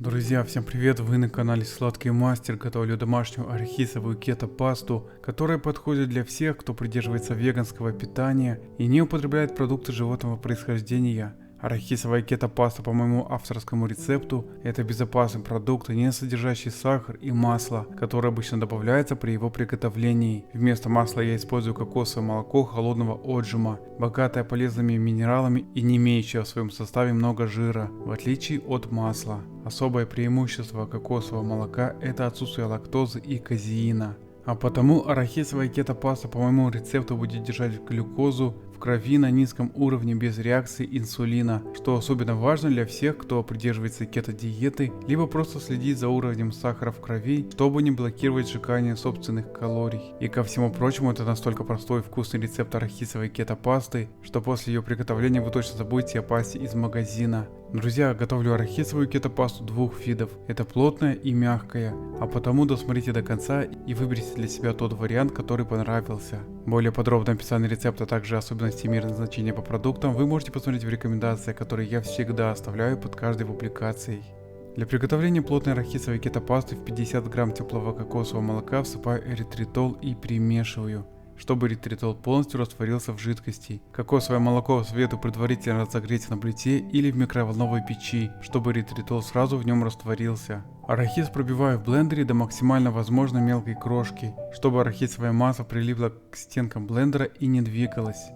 Друзья, всем привет! Вы на канале Сладкий Мастер. Готовлю домашнюю арахисовую кето-пасту, которая подходит для всех, кто придерживается веганского питания и не употребляет продукты животного происхождения. Арахисовая кето-паста по моему авторскому рецепту – это безопасный продукт, не содержащий сахар и масло, которое обычно добавляется при его приготовлении. Вместо масла я использую кокосовое молоко холодного отжима, богатое полезными минералами и не имеющее в своем составе много жира, в отличие от масла. Особое преимущество кокосового молока – это отсутствие лактозы и казеина. А потому арахисовая кето-паста по моему рецепту будет держать глюкозу в крови на низком уровне без реакции инсулина, что особенно важно для всех, кто придерживается кето-диеты, либо просто следит за уровнем сахара в крови, чтобы не блокировать сжигание собственных калорий. И ко всему прочему, это настолько простой и вкусный рецепт арахисовой кето-пасты, что после ее приготовления вы точно забудете о пасте из магазина. Друзья, готовлю арахисовую кето-пасту двух видов, это плотная и мягкая, а потому досмотрите до конца и выберите для себя тот вариант, который понравился. Более подробное описание рецепта, а также особенности и меры назначения по продуктам вы можете посмотреть в рекомендациях, которые я всегда оставляю под каждой публикацией. Для приготовления плотной арахисовой кето-пасты в 50 грамм теплого кокосового молока всыпаю эритритол и примешиваю, чтобы эритритол полностью растворился в жидкости. Кокосовое молоко советую предварительно разогреть на плите или в микроволновой печи, чтобы эритритол сразу в нем растворился. Арахис пробиваю в блендере до максимально возможно мелкой крошки, чтобы арахисовая масса прилипла к стенкам блендера и не двигалась.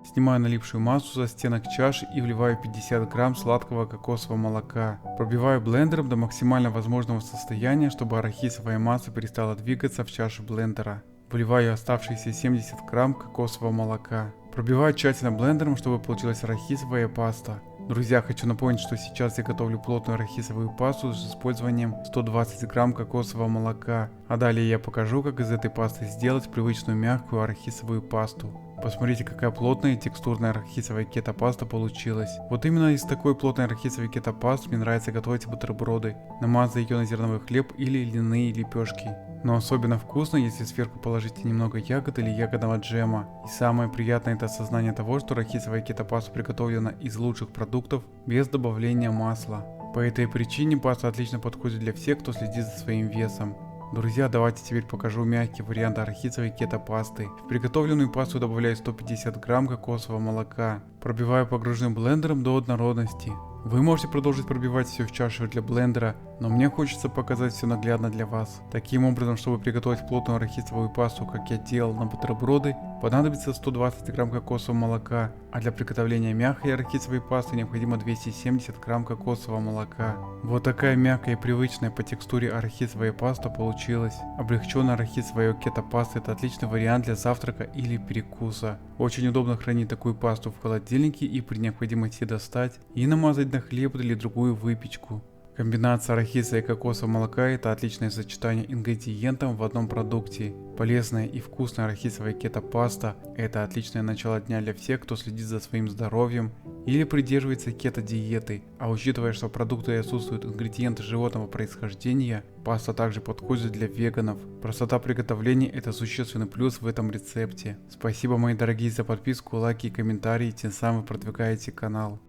Снимаю налипшую массу со стенок чаши и вливаю 50 грамм сладкого кокосового молока. Пробиваю блендером до максимально возможного состояния, чтобы арахисовая масса перестала двигаться в чаше блендера. Вливаю оставшиеся 70 грамм кокосового молока. Пробиваю тщательно блендером, чтобы получилась арахисовая паста. Друзья, хочу напомнить, что сейчас я готовлю плотную арахисовую пасту с использованием 120 грамм кокосового молока. А далее я покажу, как из этой пасты сделать привычную мягкую арахисовую пасту. Посмотрите, какая плотная и текстурная арахисовая кето-паста получилась. Вот именно из такой плотной арахисовой кето-пасты мне нравится готовить бутерброды, намазывая ее на зерновой хлеб или льняные лепешки. Но особенно вкусно, если сверху положите немного ягод или ягодного джема. И самое приятное — это осознание того, что арахисовая кето-паста приготовлена из лучших продуктов без добавления масла. По этой причине паста отлично подходит для всех, кто следит за своим весом. Друзья, давайте теперь покажу мягкий вариант арахисовой кето-пасты. В приготовленную пасту добавляю 150 грамм кокосового молока. Пробиваю погруженным блендером до однородности. Вы можете продолжить пробивать все в чашу для блендера, но мне хочется показать все наглядно для вас. Таким образом, чтобы приготовить плотную арахисовую пасту, как я делал на бутерброды, понадобится 120 грамм кокосового молока, а для приготовления мягкой арахисовой пасты необходимо 270 грамм кокосового молока. Вот такая мягкая и привычная по текстуре арахисовая паста получилась. Облегченная арахисовая кето-паста — это отличный вариант для завтрака или перекуса. Очень удобно хранить такую пасту в холодильнике и при необходимости достать и намазать на хлеб или другую выпечку. Комбинация арахиса и кокосового молока — это отличное сочетание ингредиентов в одном продукте. Полезная и вкусная арахисовая кето-паста — это отличное начало дня для всех, кто следит за своим здоровьем или придерживается кето-диеты. А учитывая, что в продукте отсутствуют ингредиенты животного происхождения, паста также подходит для веганов. Простота приготовления — это существенный плюс в этом рецепте. Спасибо, мои дорогие, за подписку, лайки и комментарии, тем самым продвигаете канал.